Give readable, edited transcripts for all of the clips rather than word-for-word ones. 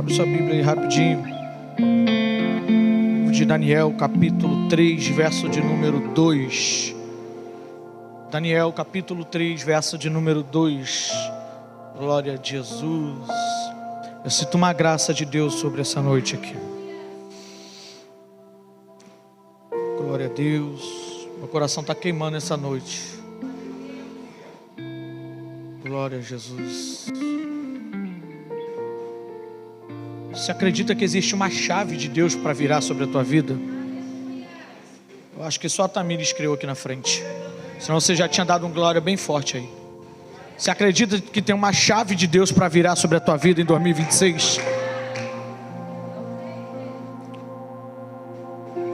Abre sua Bíblia aí rapidinho. Livro de Daniel, capítulo 3, verso de número 2. Daniel, capítulo 3, verso de número 2. Glória a Jesus. Eu sinto uma graça de Deus sobre essa noite aqui. Glória a Deus. Meu coração está queimando essa noite. Glória a Jesus. Você acredita que existe uma chave de Deus para virar sobre a tua vida? Eu acho que só a Tamira escreveu aqui na frente. Senão você já tinha dado um glória bem forte aí. Você acredita que tem uma chave de Deus para virar sobre a tua vida em 2026?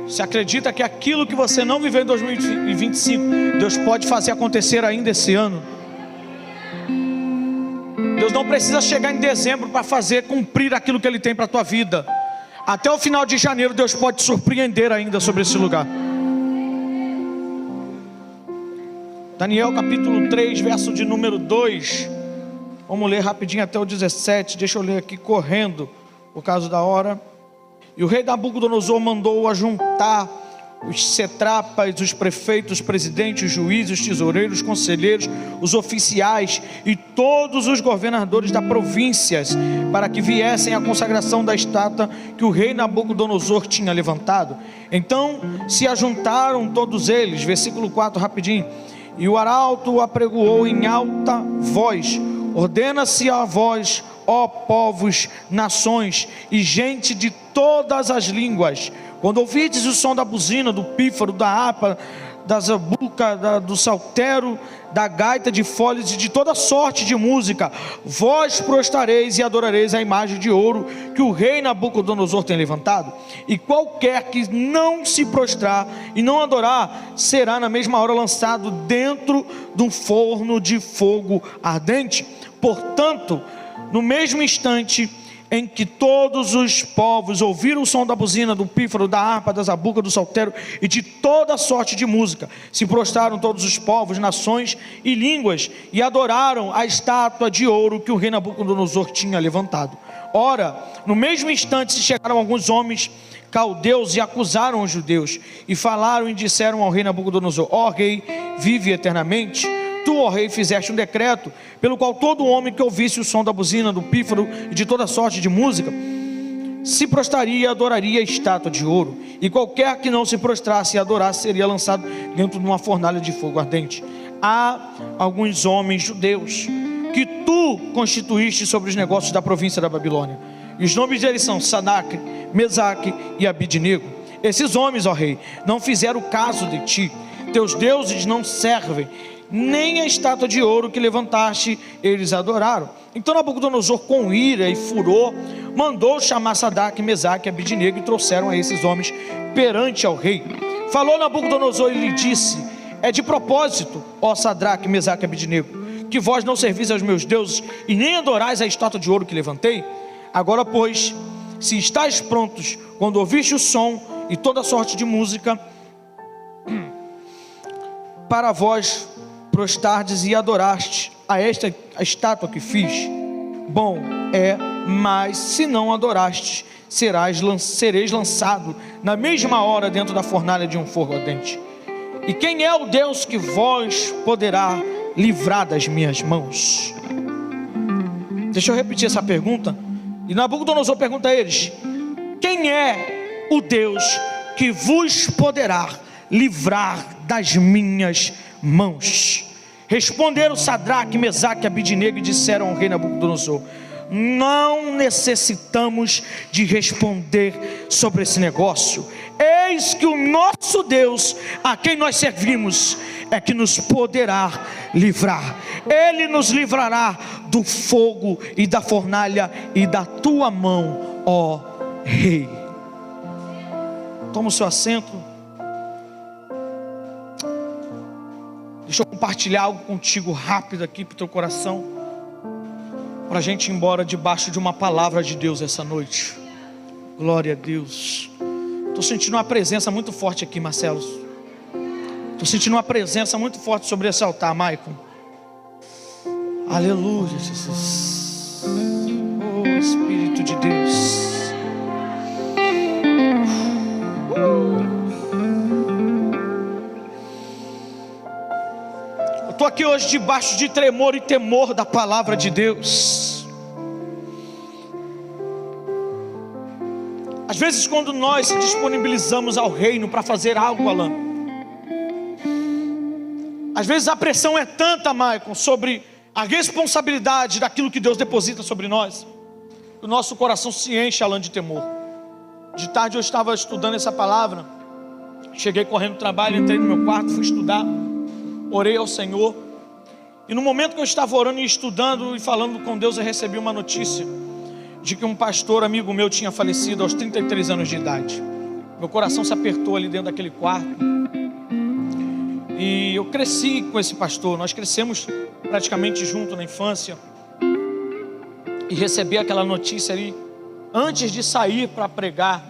Você acredita que aquilo que você não viveu em 2025, Deus pode fazer acontecer ainda esse ano? Deus não precisa chegar em dezembro para fazer cumprir aquilo que Ele tem para a tua vida. Até o final de janeiro Deus pode te surpreender ainda sobre esse lugar. Daniel capítulo 3, verso de número 2. Vamos ler rapidinho até o 17. Deixa eu ler aqui correndo, por causa da hora. E o rei Nabucodonosor mandou ajuntar os satrapas, os prefeitos, os presidentes, os juízes, os tesoureiros, os conselheiros, os oficiais e todos os governadores das províncias, para que viessem à consagração da estátua que o rei Nabucodonosor tinha levantado. Então se ajuntaram todos eles. Versículo 4 rapidinho. E o arauto apregoou em alta voz: ordena-se a vós, ó povos, nações e gente de todas as línguas, quando ouvides o som da buzina, do pífaro, da harpa, da zabuca, do saltério, da gaita de folhas e de toda sorte de música, vós prostrareis e adorareis a imagem de ouro que o rei Nabucodonosor tem levantado. E qualquer que não se prostrar e não adorar, será na mesma hora lançado dentro de um forno de fogo ardente. Portanto, no mesmo instante em que todos os povos ouviram o som da buzina, do pífaro, da harpa, da zabuca, do saltério e de toda sorte de música, se prostraram todos os povos, nações e línguas e adoraram a estátua de ouro que o rei Nabucodonosor tinha levantado. Ora, no mesmo instante se chegaram alguns homens caldeus e acusaram os judeus e falaram e disseram ao rei Nabucodonosor: ó rei, vive eternamente. Tu, ó rei, fizeste um decreto pelo qual todo homem que ouvisse o som da buzina, do pífaro e de toda sorte de música se prostraria e adoraria a estátua de ouro, e qualquer que não se prostrasse e adorasse seria lançado dentro de uma fornalha de fogo ardente. Há alguns homens judeus que tu constituíste sobre os negócios da província da Babilônia, e os nomes deles são Sadraque, Mesaque e Abidnego. Esses homens, ó rei, não fizeram caso de ti. Teus deuses não servem, nem a estátua de ouro que levantaste eles adoraram. Então Nabucodonosor, com ira e furor, mandou chamar Sadraque, Mesaque e Abidnego, e trouxeram a esses homens perante ao rei. Falou Nabucodonosor e lhe disse: é de propósito, ó Sadraque, Mesaque e Abidnego, que vós não servis aos meus deuses e nem adorais a estátua de ouro que levantei? Agora pois, se estáis prontos, quando ouviste o som e toda sorte de música, para vós prostardes e adoraste a esta estátua que fiz, bom é, mas se não adorastes, sereis lançado na mesma hora dentro da fornalha de um fogo ardente. E quem é o Deus que vós poderá livrar das minhas mãos? Deixa eu repetir essa pergunta. E Nabucodonosor pergunta a eles: quem é o Deus que vos poderá livrar das minhas mãos? Responderam Sadraque, Mesaque e Abidnego e disseram ao rei Nabucodonosor: não necessitamos de responder sobre esse negócio. Eis que o nosso Deus, a quem nós servimos, é que nos poderá livrar. Ele nos livrará do fogo e da fornalha e da tua mão, ó rei. Toma o seu assento. Deixa eu compartilhar algo contigo rápido aqui para o teu coração, para a gente ir embora debaixo de uma palavra de Deus essa noite. Glória a Deus. Estou sentindo uma presença muito forte aqui, Marcelo. Estou sentindo uma presença muito forte sobre esse altar, Maicon. Aleluia, Jesus. Oh, Espírito de Deus. Eu estou aqui hoje debaixo de tremor e temor da palavra de Deus. Às vezes, quando nós se disponibilizamos ao reino para fazer algo, Alan, às vezes a pressão é tanta, Maicon, sobre a responsabilidade daquilo que Deus deposita sobre nós, que o nosso coração se enche, Alan, de temor. De tarde eu estava estudando essa palavra, cheguei correndo do trabalho, entrei no meu quarto, fui estudar, orei ao Senhor, e no momento que eu estava orando e estudando e falando com Deus, eu recebi uma notícia de que um pastor amigo meu tinha falecido aos 33 anos de idade. Meu coração se apertou ali dentro daquele quarto, e eu cresci com esse pastor, nós crescemos praticamente junto na infância, e recebi aquela notícia ali, antes de sair para pregar,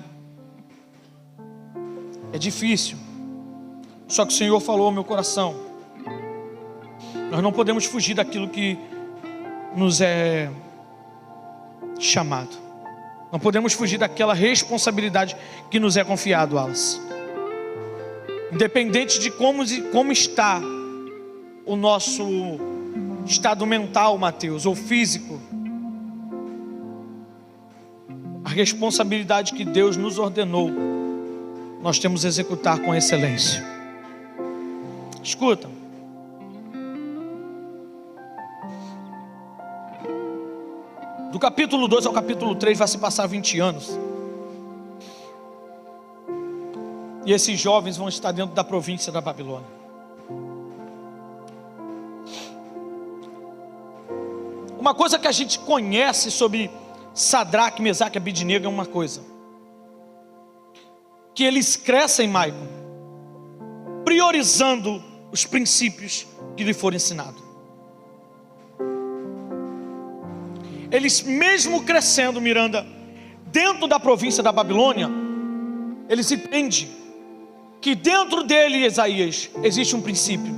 é difícil, só que o Senhor falou ao meu coração, nós não podemos fugir daquilo que nos é chamado, não podemos fugir daquela responsabilidade que nos é confiado, Wallace. Independente de como está o nosso estado mental, Mateus, ou físico, a responsabilidade que Deus nos ordenou, nós temos que executar com excelência. Escuta, do capítulo 2 ao capítulo 3 vai se passar 20 anos. E esses jovens vão estar dentro da província da Babilônia. Uma coisa que a gente conhece sobre Sadraque, Mesaque e Abednego é uma coisa: que eles crescem, Maicon, priorizando os princípios que lhe foram ensinados. Eles mesmo crescendo, Miranda, dentro da província da Babilônia, eles entendem que dentro dele, Isaías, existe um princípio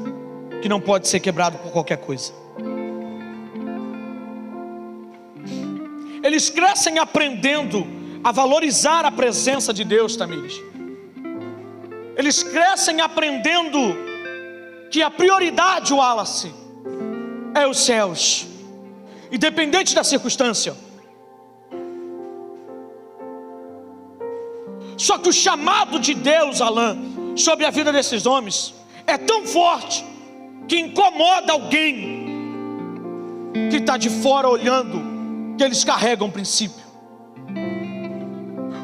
que não pode ser quebrado por qualquer coisa. Eles crescem aprendendo a valorizar a presença de Deus, Tamires. Eles crescem aprendendo que a prioridade, Wallace, é os céus, independente da circunstância. Só que o chamado de Deus, Alan, sobre a vida desses homens é tão forte que incomoda alguém que está de fora olhando que eles carregam princípio.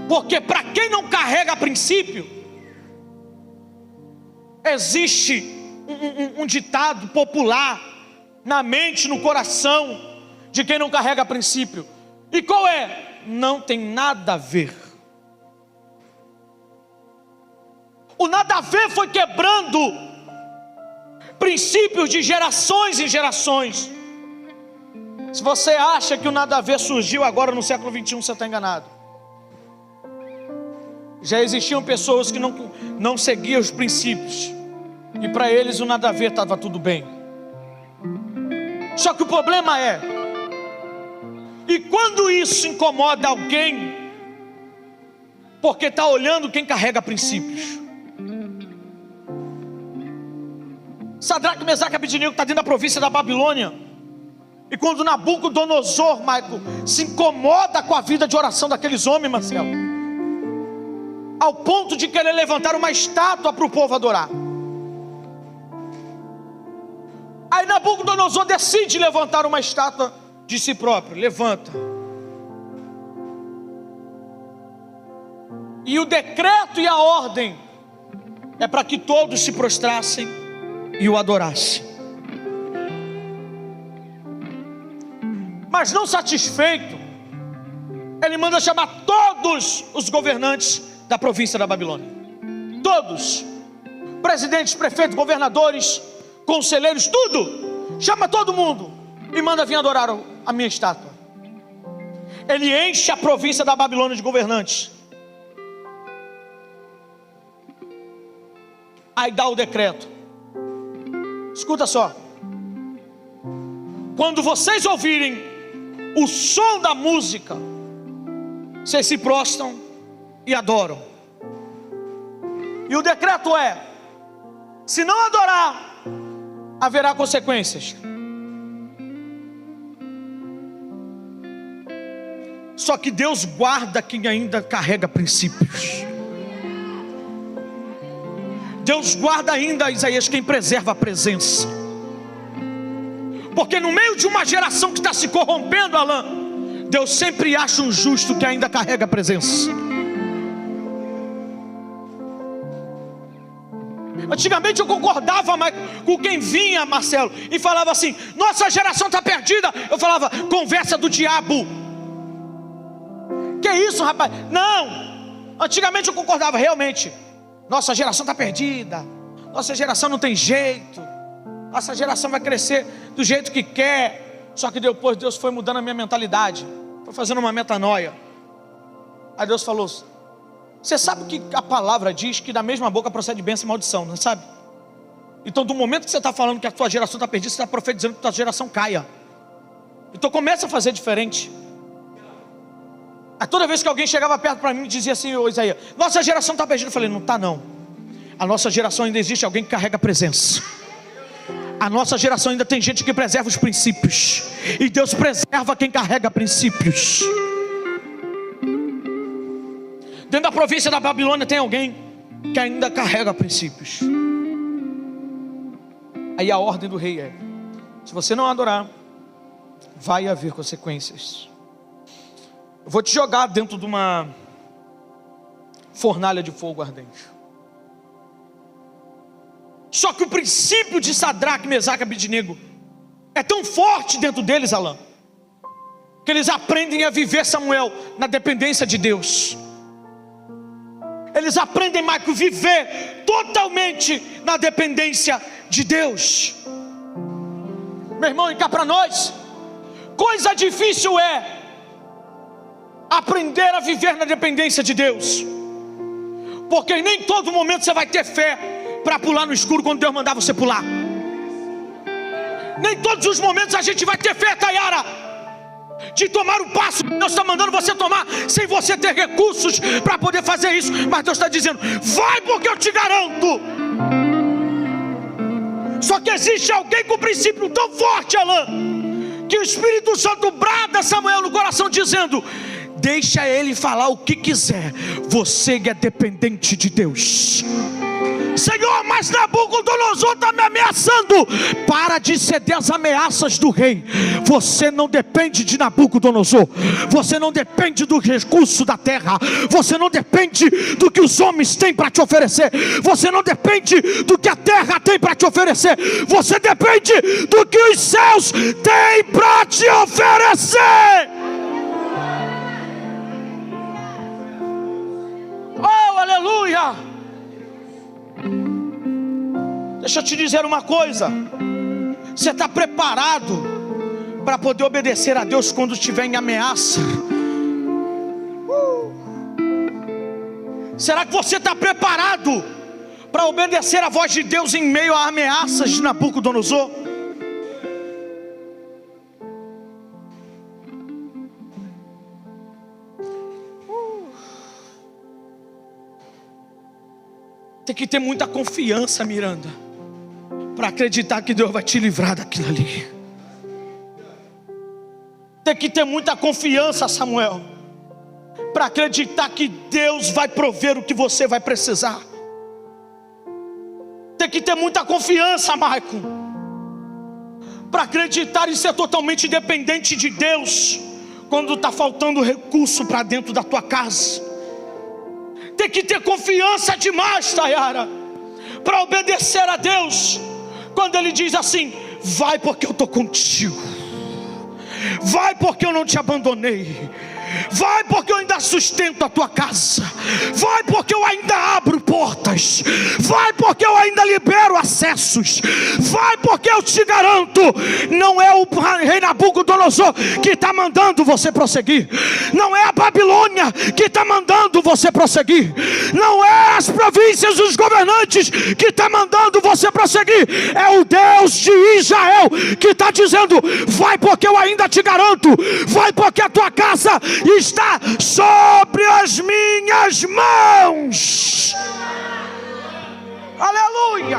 Porque para quem não carrega princípio, existe um ditado popular na mente, no coração de quem não carrega princípio. E qual é? Não tem nada a ver. O nada a ver foi quebrando princípios de gerações em gerações. Se você acha que o nada a ver surgiu agora no século 21, você está enganado. Já existiam pessoas que não seguiam os princípios, e para eles o nada a ver estava tudo bem. Só que o problema é, e quando isso incomoda alguém, porque está olhando quem carrega princípios. Sadraque, Mesaque e Abednego está dentro da província da Babilônia, e quando Nabucodonosor, Michael, se incomoda com a vida de oração daqueles homens, Marcelo, ao ponto de querer levantar uma estátua para o povo adorar. Aí Nabucodonosor decide levantar uma estátua de si próprio. Levanta. E o decreto e a ordem é para que todos se prostrassem e o adorassem. Mas não satisfeito, ele manda chamar todos os governantes da província da Babilônia. Todos. Presidentes, prefeitos, governadores, conselheiros, tudo. Chama todo mundo e manda vir adorar a minha estátua. Ele enche a província da Babilônia de governantes. Aí dá o decreto. Escuta só. Quando vocês ouvirem o som da música, vocês se prostram e adoram. E o decreto é: se não adorar, haverá consequências. Só que Deus guarda quem ainda carrega princípios. Deus guarda ainda, Isaías, quem preserva a presença. Porque no meio de uma geração que está se corrompendo, Alain, Deus sempre acha um justo que ainda carrega a presença. Antigamente eu concordava mais com quem vinha, Marcelo, e falava assim: nossa geração está perdida. Eu falava: conversa do diabo. Que isso, rapaz? Não, antigamente eu concordava, realmente, nossa geração está perdida, nossa geração não tem jeito, nossa geração vai crescer do jeito que quer. Só que depois Deus foi mudando a minha mentalidade, foi fazendo uma metanoia. Aí Deus falou: você sabe que a palavra diz que da mesma boca procede bênção e maldição, não sabe? Então do momento que você está falando que a tua geração está perdida, você está profetizando que a tua geração caia. Então começa a fazer diferente. Aí toda vez que alguém chegava perto para mim e dizia assim: ô Isaías, nossa geração está perdida, eu falei: não está não. A nossa geração ainda existe alguém que carrega a presença. A nossa geração ainda tem gente que preserva os princípios. E Deus preserva quem carrega princípios. Dentro da província da Babilônia tem alguém que ainda carrega princípios. Aí a ordem do rei é: se você não adorar, vai haver consequências. Eu vou te jogar dentro de uma fornalha de fogo ardente. Só que o princípio de Sadraque, Mesaque e Abednego é tão forte dentro deles, Alain, que eles aprendem a viver, Samuel, na dependência de Deus. Eles aprendem, Michael, viver totalmente na dependência de Deus. Meu irmão, e cá para nós, coisa difícil é aprender a viver na dependência de Deus. Porque nem todo momento você vai ter fé para pular no escuro quando Deus mandar você pular. Nem todos os momentos a gente vai ter fé, Tayara, de tomar o passo que Deus está mandando você tomar, sem você ter recursos para poder fazer isso. Mas Deus está dizendo: vai, porque eu te garanto. Só que existe alguém com um princípio tão forte, Alain, que o Espírito Santo brada Samuel no coração dizendo: deixa ele falar o que quiser, você é dependente de Deus. Senhor, mas Nabucodonosor está me ameaçando. Para de ceder às ameaças do rei. Você não depende de Nabucodonosor. Você não depende do recurso da terra. Você não depende do que os homens têm para te oferecer. Você não depende do que a terra tem para te oferecer. Você depende do que os céus têm para te oferecer. Oh, aleluia! Deixa eu te dizer uma coisa: você está preparado para poder obedecer a Deus quando estiver em ameaça? Será que você está preparado para obedecer a voz de Deus em meio a ameaças de Nabucodonosor? Tem que ter muita confiança, Miranda, para acreditar que Deus vai te livrar daquilo ali. Tem que ter muita confiança, Samuel, para acreditar que Deus vai prover o que você vai precisar. Tem que ter muita confiança, Michael, para acreditar e ser totalmente dependente de Deus quando está faltando recurso para dentro da tua casa. Tem que ter confiança demais, Tayara, para obedecer a Deus quando Ele diz assim: vai, porque eu estou contigo. Vai, porque eu não te abandonei. Vai, porque eu ainda sustento a tua casa. Vai, porque eu ainda abro portas. Vai, porque eu ainda libero acessos. Vai, porque eu te garanto, não é o rei Nabucodonosor que está mandando você prosseguir. Não é a Babilônia que está mandando você você prosseguir. Não é as províncias, os governantes que estão mandando você prosseguir. É o Deus de Israel que está dizendo: vai porque eu ainda te garanto. Vai porque a tua casa está sobre as minhas mãos. Aleluia.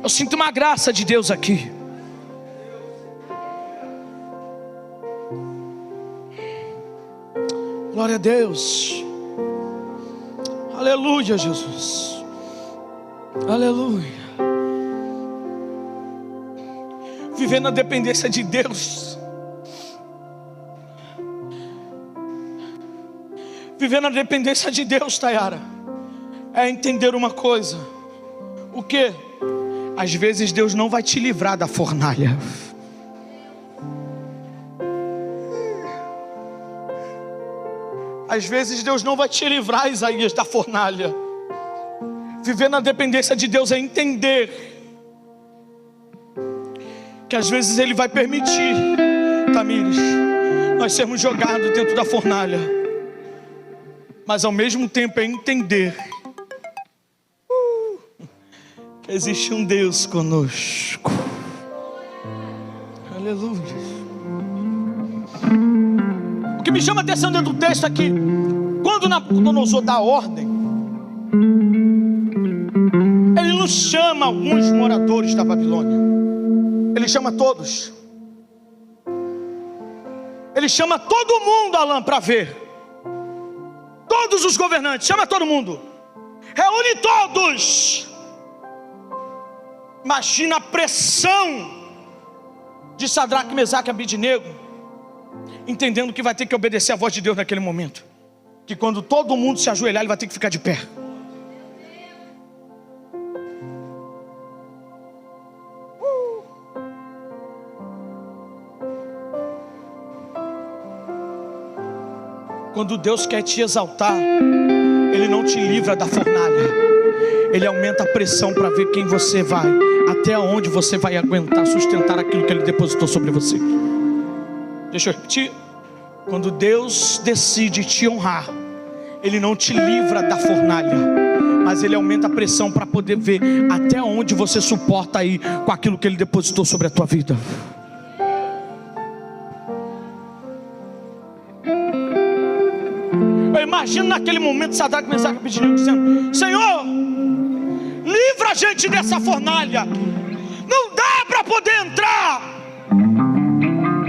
Eu sinto uma graça de Deus aqui. Glória a Deus. Aleluia, Jesus. Aleluia. Viver na dependência de Deus. Viver na dependência de Deus, Tayara, é entender uma coisa. O quê? Às vezes Deus não vai te livrar da fornalha. Às vezes Deus não vai te livrar, Isaías, da fornalha. Viver na dependência de Deus é entender que às vezes Ele vai permitir, Tamires, nós sermos jogados dentro da fornalha. Mas ao mesmo tempo é entender que existe um Deus conosco. Aleluia. O que me chama a atenção dentro do texto é que quando Nabucodonosor dá ordem, ele não chama alguns moradores da Babilônia, ele chama todos. Ele chama todo mundo, Alain, para ver. Todos os governantes, chama todo mundo, reúne todos. Imagina a pressão de Sadraque, Mesaque e Abednego, entendendo que vai ter que obedecer a voz de Deus naquele momento, que quando todo mundo se ajoelhar, ele vai ter que ficar de pé. Quando Deus quer te exaltar, Ele não te livra da fornalha. Ele aumenta a pressão para ver quem você vai, até onde você vai aguentar sustentar aquilo que Ele depositou sobre você. Deixa eu repetir. Quando Deus decide te honrar, Ele não te livra da fornalha, mas Ele aumenta a pressão para poder ver até onde você suporta ir com aquilo que Ele depositou sobre a tua vida. Eu imagino naquele momento Sadraque, Mesaque e Abednego dizendo: Senhor, livra a gente dessa fornalha. Não dá para poder entrar.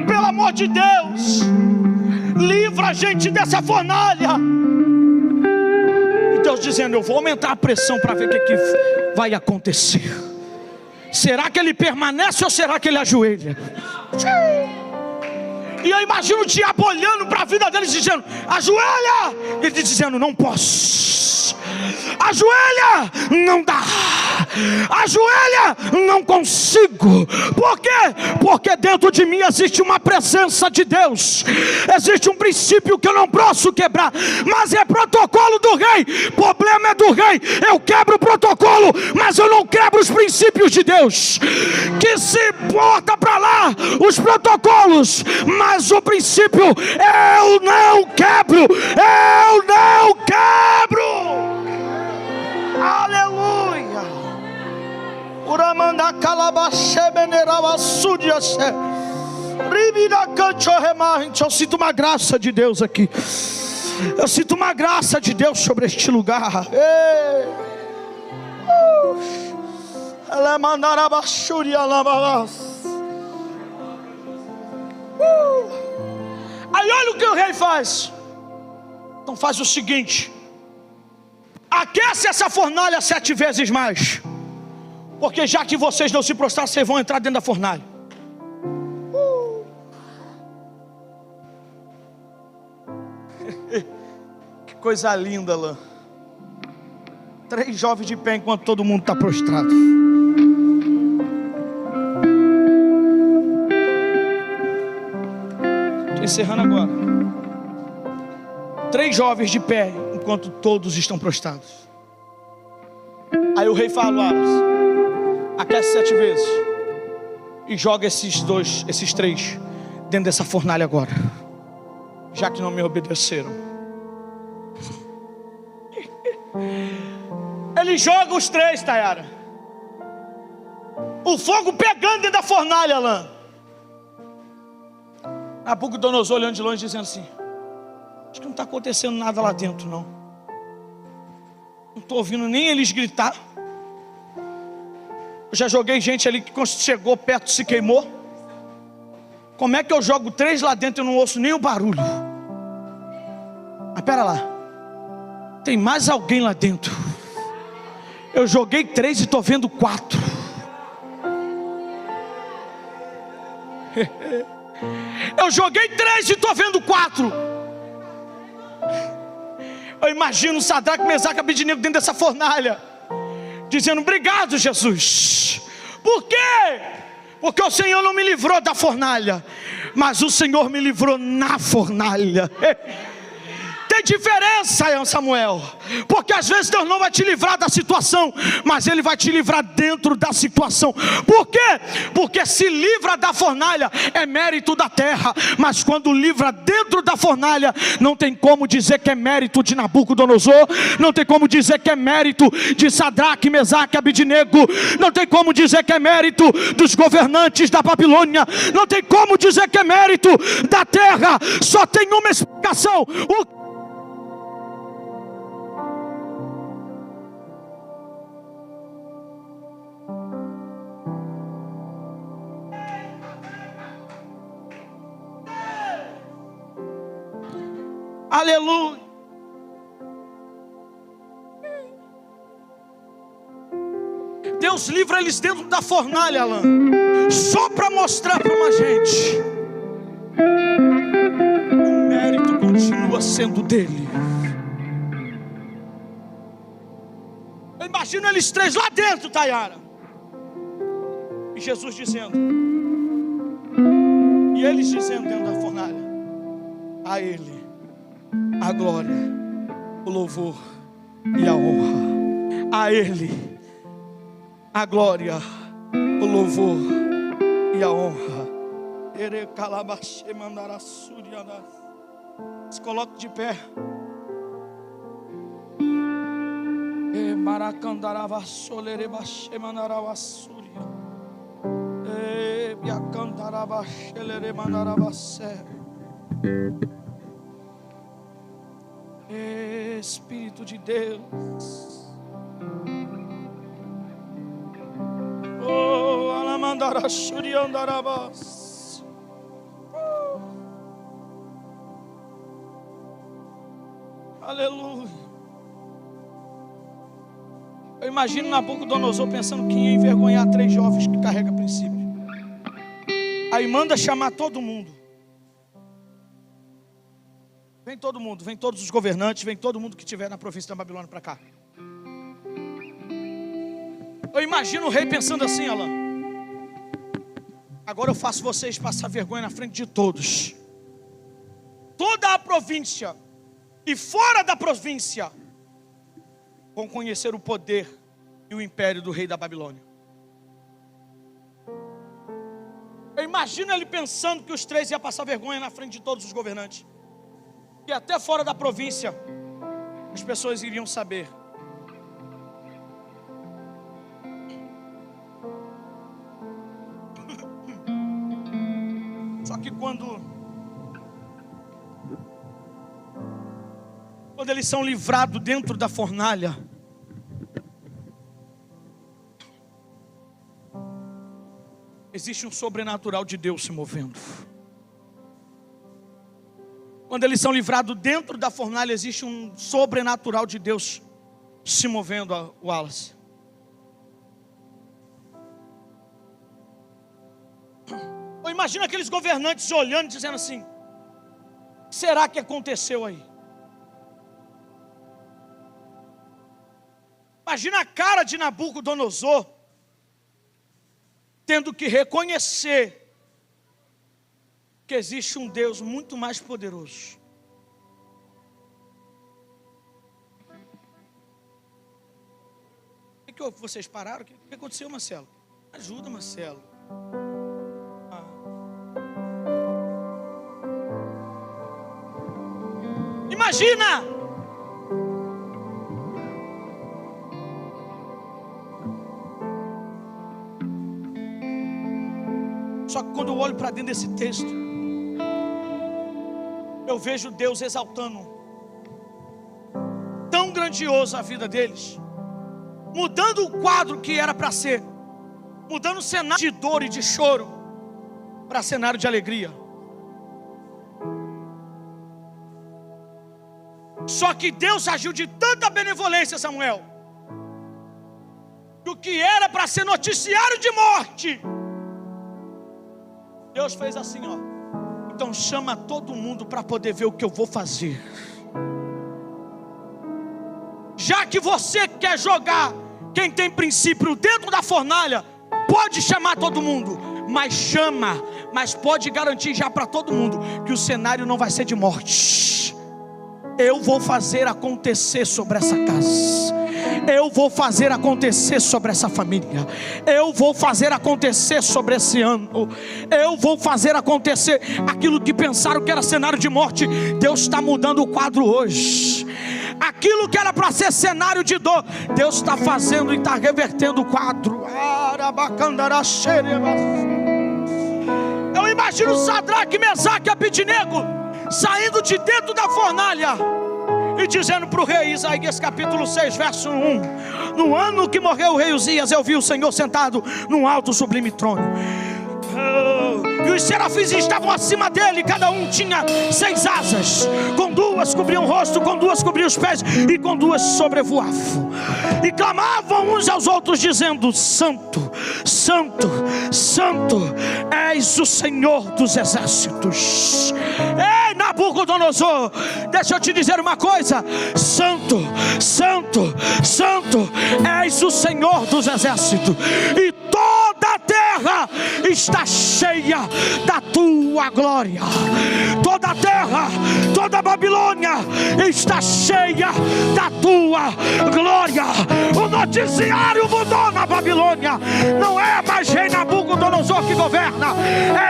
Pelo amor de Deus, livra a gente dessa fornalha. E Deus dizendo: eu vou aumentar a pressão para ver o que vai acontecer. Será que ele permanece ou será que ele ajoelha? E eu imagino o diabo olhando para a vida deles dizendo: ajoelha. Ele dizendo: não posso. Ajoelha, não dá. Ajoelha, não consigo. Por quê? Porque dentro de mim existe uma presença de Deus. Existe um princípio que eu não posso quebrar, mas é protocolo do rei. Problema é do rei. Eu quebro o protocolo, mas eu não quebro os princípios de Deus. Que se bota para lá os protocolos, mas o princípio eu não quebro. Eu não quebro. Aleluia. Uramanda calabaxe benerava sudiache. Ribida cancho remante. Eu sinto uma graça de Deus aqui. Eu sinto uma graça de Deus sobre este lugar. Ela mandará baixuria lavavas. Aí olha o que o rei faz. Então faz o seguinte: aquece essa fornalha 7 vezes mais, porque já que vocês não se prostraram, vocês vão entrar dentro da fornalha. Que coisa linda, Alain. 3 jovens de pé enquanto todo mundo está prostrado. Estou encerrando agora. 3 jovens de pé enquanto todos estão prostrados. Aí o rei fala: aquece 7 vezes e joga esses 3 dentro dessa fornalha agora. já que não me obedeceram. Ele joga os 3, Tayara. O fogo pegando dentro da fornalha, Alain. Nabucodonosor olhando de longe, dizendo assim: acho que não está acontecendo nada lá dentro, não. Não estou ouvindo nem eles gritar. Eu já joguei gente ali que quando chegou perto se queimou. Como é que eu jogo 3 lá dentro e não ouço nem o barulho? Mas pera lá, tem mais alguém lá dentro. Eu joguei 3 e estou vendo 4. Eu joguei 3 e estou vendo 4. Eu imagino Sadraque, Mesaque e Abednego dentro dessa fornalha, dizendo: obrigado, Jesus. Por quê? Porque o Senhor não me livrou da fornalha, mas o Senhor me livrou na fornalha. Tem diferença, Samuel, porque às vezes Deus não vai te livrar da situação, mas Ele vai te livrar dentro da situação. Por quê? Porque se livra da fornalha é mérito da terra, mas quando livra dentro da fornalha, não tem como dizer que é mérito de Nabucodonosor, não tem como dizer que é mérito de Sadraque, Mesaque e Abednego, não tem como dizer que é mérito dos governantes da Babilônia, não tem como dizer que é mérito da terra. Só tem uma explicação: aleluia. Deus livra eles dentro da fornalha, Alain, só para mostrar para uma gente: o mérito continua sendo dele. Eu imagino eles 3 lá dentro, Tayara, e Jesus dizendo, e eles dizendo dentro da fornalha: a Ele a glória, o louvor e a honra. A Ele a glória, o louvor e a honra. Se coloque de pé. Espírito de Deus, oh, alamandara shuriandarabas, aleluia. Eu imagino Nabucodonosor pensando que ia envergonhar 3 jovens que carregam princípios. Aí manda chamar todo mundo. Vem todo mundo, vem todos os governantes, vem todo mundo que estiver na província da Babilônia para cá. Eu imagino o rei pensando assim: Alain, agora eu faço vocês passar vergonha na frente de todos. Toda a província e fora da província vão conhecer o poder e o império do rei da Babilônia. Eu imagino ele pensando que os 3 iam passar vergonha na frente de todos os governantes. E até fora da província as pessoas iriam saber. Só que quando eles são livrados dentro da fornalha, existe um sobrenatural de Deus se movendo. Quando eles são livrados dentro da fornalha, existe um sobrenatural de Deus se movendo, Wallace. Ou imagina aqueles governantes olhando, dizendo assim: o que será que aconteceu aí? Imagina a cara de Nabucodonosor, tendo que reconhecer que existe um Deus muito mais poderoso. O que houve? Vocês pararam? O que aconteceu, Marcelo? Ajuda, Marcelo. imagina. Só que quando eu olho para dentro desse texto, eu vejo Deus exaltando tão grandioso a vida deles, mudando o quadro que era para ser, mudando o cenário de dor e de choro para cenário de alegria. Só que Deus agiu de tanta benevolência, Samuel, que o que era para ser noticiário de morte, Deus fez assim, ó. Então chama todo mundo para poder ver o que eu vou fazer. Já que você quer jogar quem tem princípio dentro da fornalha, pode chamar todo mundo, mas chama, mas pode garantir já para todo mundo que o cenário não vai ser de morte. Eu vou fazer acontecer sobre essa casa. Eu vou fazer acontecer sobre essa família. Eu vou fazer acontecer sobre esse ano. Eu vou fazer acontecer aquilo que pensaram que era cenário de morte. Deus está mudando o quadro hoje. Aquilo que era para ser cenário de dor, Deus está fazendo e está revertendo o quadro. Eu imagino Sadraque, Mesaque e Abednego saindo de dentro da fornalha e dizendo para o rei, Isaías capítulo 6 verso 1: no ano que morreu o rei Uzias, eu vi o Senhor sentado num alto sublime trono. E os serafins estavam acima dele, cada um tinha 6 asas, com 2 cobriam o rosto, com 2 cobriam os pés, e com 2 sobrevoavam, e clamavam uns aos outros dizendo: Santo, Santo, Santo, és o Senhor dos exércitos. Ei, Nabucodonosor, deixa eu te dizer uma coisa: Santo, Santo, Santo, és o Senhor dos exércitos, e toda a terra está cheia da tua glória. Toda a terra, toda a Babilônia está cheia da tua glória. O noticiário mudou na Babilônia. Não é mais rei Nabucodonosor que governa.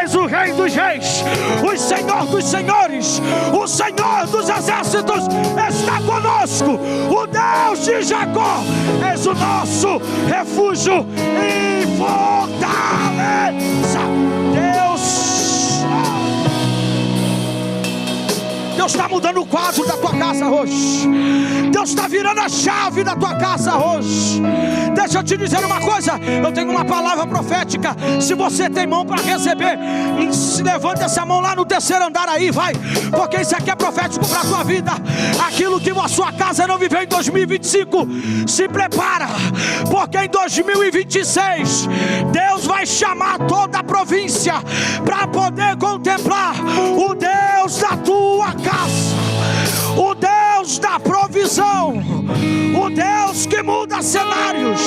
És o rei dos reis, o Senhor dos senhores, o Senhor dos exércitos está conosco. O Deus de Jacó és o nosso refúgio e fortaleza. Deus está mudando o quadro da tua casa hoje. Deus está virando a chave da tua casa hoje. Deixa eu te dizer uma coisa, eu tenho uma palavra profética. Se você tem mão para receber, levante essa mão lá no 3º andar aí, vai, porque isso aqui é profético para a tua vida. Aquilo que a sua casa não viveu em 2025, se prepara, porque em 2026 Deus vai chamar toda a província para poder contemplar o Deus da tua casa, o Deus da provisão, o Deus que muda cenários.